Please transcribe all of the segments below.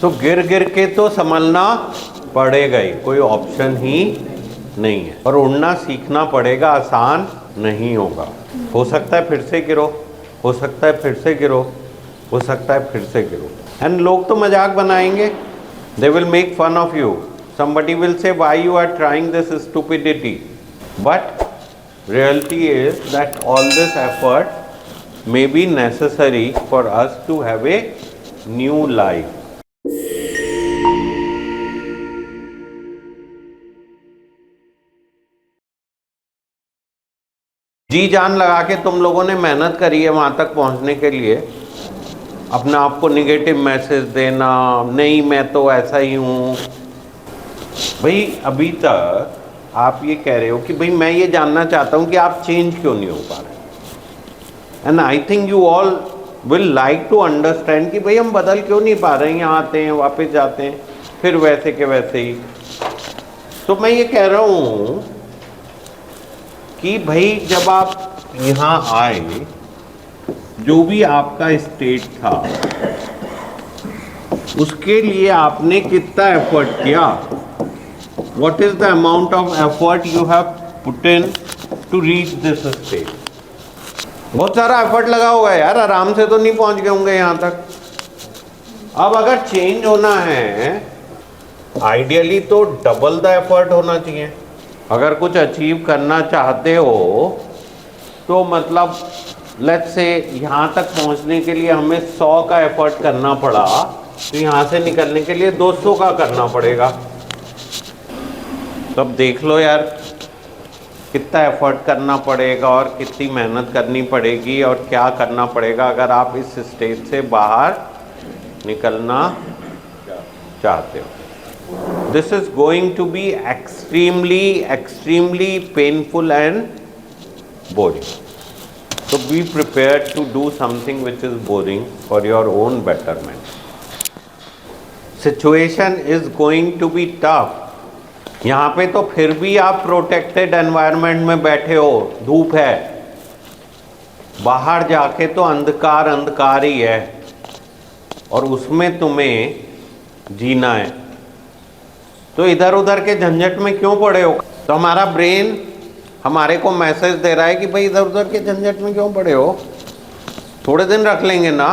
तो गिर गिर के तो संभलना पड़ेगा ही, कोई ऑप्शन ही नहीं है। और उड़ना सीखना पड़ेगा, आसान नहीं होगा। हो सकता है फिर से गिरो, हो सकता है फिर से गिरो, हो सकता है फिर से गिरो। एंड लोग तो मजाक बनाएंगे, they will make fun of you, somebody will say why you are trying this stupidity, but reality is that all this effort may be necessary for us to have a new life. जी जान लगा के तुम लोगों ने मेहनत करी है वहां तक पहुंचने के लिए, अपने आप को निगेटिव मैसेज देना, नहीं मैं तो ऐसा ही हूं। भाई अभी तक आप ये कह रहे हो कि भाई मैं ये जानना चाहता हूं कि आप चेंज क्यों नहीं हो पा रहे। And I think you all will like to understand कि भाई हम बदल क्यों नहीं पा रहे हैं, यहाँ आते हैं वापस जाते हैं फिर वैसे के वैसे ही। तो मैं ये कह रहा हूं कि भाई जब आप यहाँ आए, जो भी आपका स्टेट था उसके लिए आपने कितना एफर्ट किया? What is the amount of effort you have put in to reach this state? बहुत सारा एफर्ट लगा होगा यार, आराम से तो नहीं पहुंच गए होंगे यहाँ तक। अब अगर चेंज होना है, आइडियली तो डबल द एफर्ट होना चाहिए। अगर कुछ अचीव करना चाहते हो तो मतलब लेट्स से यहाँ तक पहुँचने के लिए हमें 100 का एफर्ट करना पड़ा, तो यहाँ से निकलने के लिए 200 का करना पड़ेगा। तो अब देख लो यार कितना एफर्ट करना पड़ेगा और कितनी मेहनत करनी पड़ेगी और क्या करना पड़ेगा अगर आप इस स्टेज से बाहर निकलना चाहते हो। This is going to be extremely painful and boring. So be prepared to do something which is boring for your own betterment. Situation is going to be tough. यहाँ पे तो फिर भी आप प्रोटेक्टेड एनवायरनमेंट में बैठे हो, धूप है, बाहर जाके तो अंधकार अंधकार ही है और उसमें तुम्हें जीना है। तो इधर उधर के झंझट में क्यों पड़े हो? तो हमारा ब्रेन हमारे को मैसेज दे रहा है कि भाई इधर उधर के झंझट में क्यों पड़े हो, थोड़े दिन रख लेंगे ना,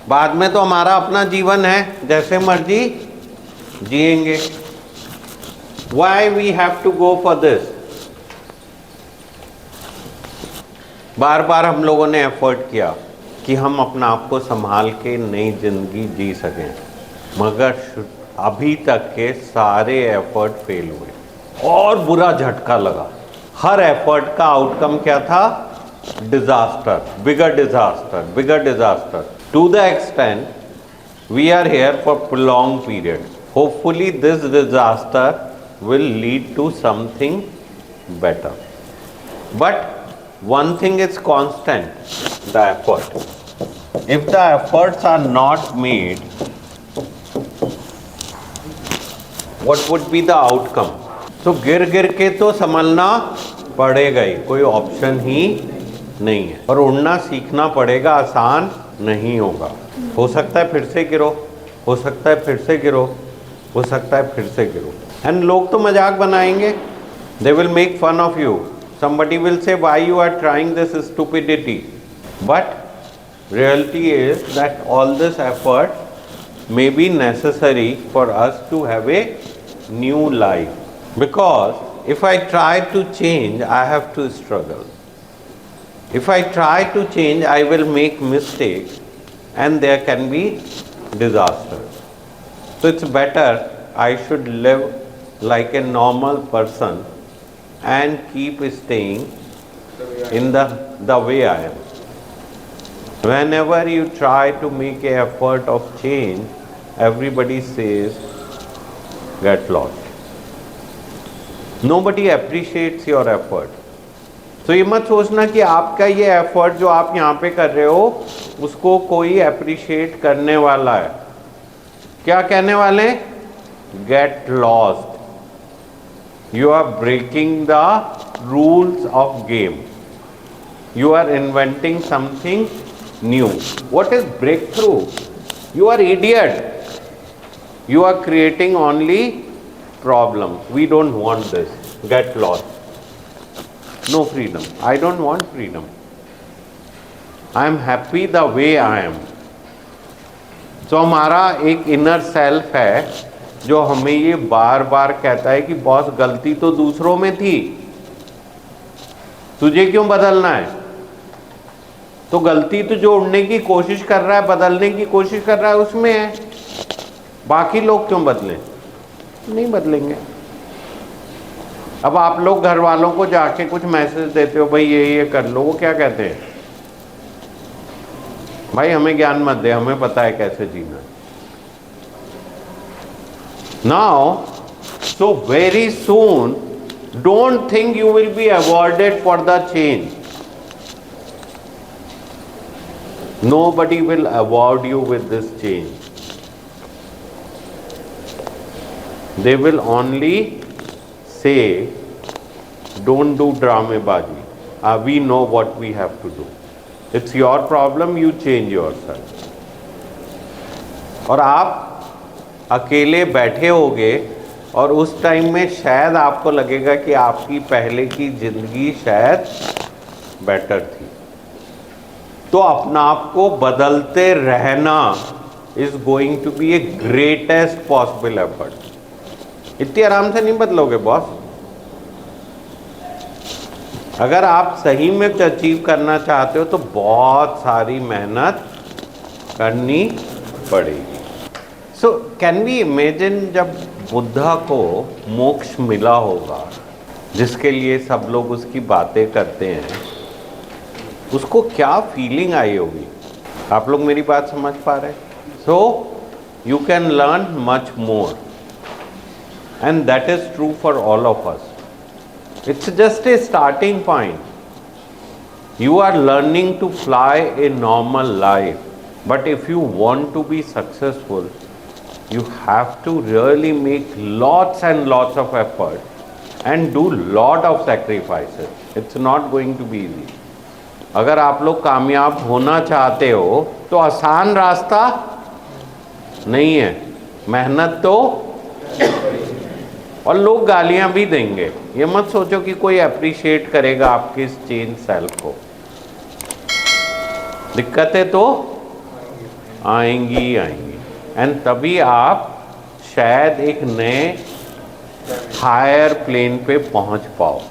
बाद में तो हमारा अपना जीवन है, जैसे मर्जी जिएंगे। Why we have to go for this? बार बार हम लोगों ने एफर्ट किया कि हम अपना आप को संभाल के नई जिंदगी जी सकें, मगर अभी तक के सारे एफर्ट फेल हुए और बुरा झटका लगा। हर एफर्ट का आउटकम क्या था? Disaster, bigger disaster, bigger disaster. To the extent we are here for prolong period. Hopefully this disaster will lead to something better. But one thing is constant, the effort. If the efforts are not made, what would be the outcome? So गिर गिर के तो संभलना पड़ेगा ही, कोई option ही नहीं है। और उड़ना सीखना पड़ेगा, आसान नहीं होगा। हो सकता है फिर से गिरो, हो सकता है फिर से गिरो, हो सकता है फिर से गिरो। एंड लोग तो मजाक बनाएंगे, they will make fun of you, somebody will say why you are trying this stupidity, but reality is that all this effort may be necessary for us to have a new life, because if I try to change I have to struggle. If I try to change I will make mistakes and there can be disaster. So it's better I should live like a normal person and keep staying in the way I am. Whenever you try to make an effort of change, everybody says get lost. Nobody appreciates your effort. तो ये मत सोचना कि आपका ये effort जो आप यहाँ पे कर रहे हो उसको कोई अप्रिशिएट करने वाला है। क्या कहने वाले? Get lost. You are breaking the rules of game. You are inventing something new. What is breakthrough? You are idiot. You are creating only problem. We don't want this. Get lost. No freedom. I don't want freedom. I am happy the way I am. तो हमारा एक inner self है जो हमें ये बार बार कहता है कि बॉस गलती तो दूसरों में थी, तुझे क्यों बदलना है। तो गलती तो जो उड़ने की कोशिश कर रहा है, बदलने की कोशिश कर रहा है, उसमें है। बाकी लोग क्यों बदलें? नहीं बदलेंगे। अब आप लोग घर वालों को जाके कुछ मैसेज देते हो, भाई ये कर लो, वो क्या कहते हैं? भाई हमें ज्ञान मत दे, हमें पता है कैसे जीना है। Now so very soon don't think you will be awarded for the change. Nobody will award you with this change. They will only say, don't do dramabazi. We know what we have to do. It's your problem, you change yourself. और आप अकेले बैठे होगे और उस time में शायद आपको लगेगा कि आपकी पहले की ज़िंदगी शायद बेटर थी। तो अपना आप को बदलते रहना is going to be a greatest possible effort. इतनी आराम से नहीं बदलोगे बॉस। अगर आप सही में कुछ अचीव करना चाहते हो तो बहुत सारी मेहनत करनी पड़ेगी। सो कैन वी इमेजिन जब बुद्धा को मोक्ष मिला होगा, जिसके लिए सब लोग उसकी बातें करते हैं, उसको क्या फीलिंग आई होगी? आप लोग मेरी बात समझ पा रहे हैं? So you can learn much more and that is true for all of us. It's just a starting point. You are learning to fly a normal life, but if you want to be successful, you have to really make lots and lots of effort and do lot of sacrifices. It's not going to be easy. अगर आप लोग कामयाब होना चाहते हो तो आसान रास्ता नहीं है, मेहनत तो, और लोग गालियां भी देंगे। ये मत सोचो कि कोई अप्रिशिएट करेगा आपके इस चेंज सेल्फ को। दिक्कतें तो आएंगी ही आएंगी, एंड तभी आप शायद एक नए हायर प्लेन पे पहुंच पाओ।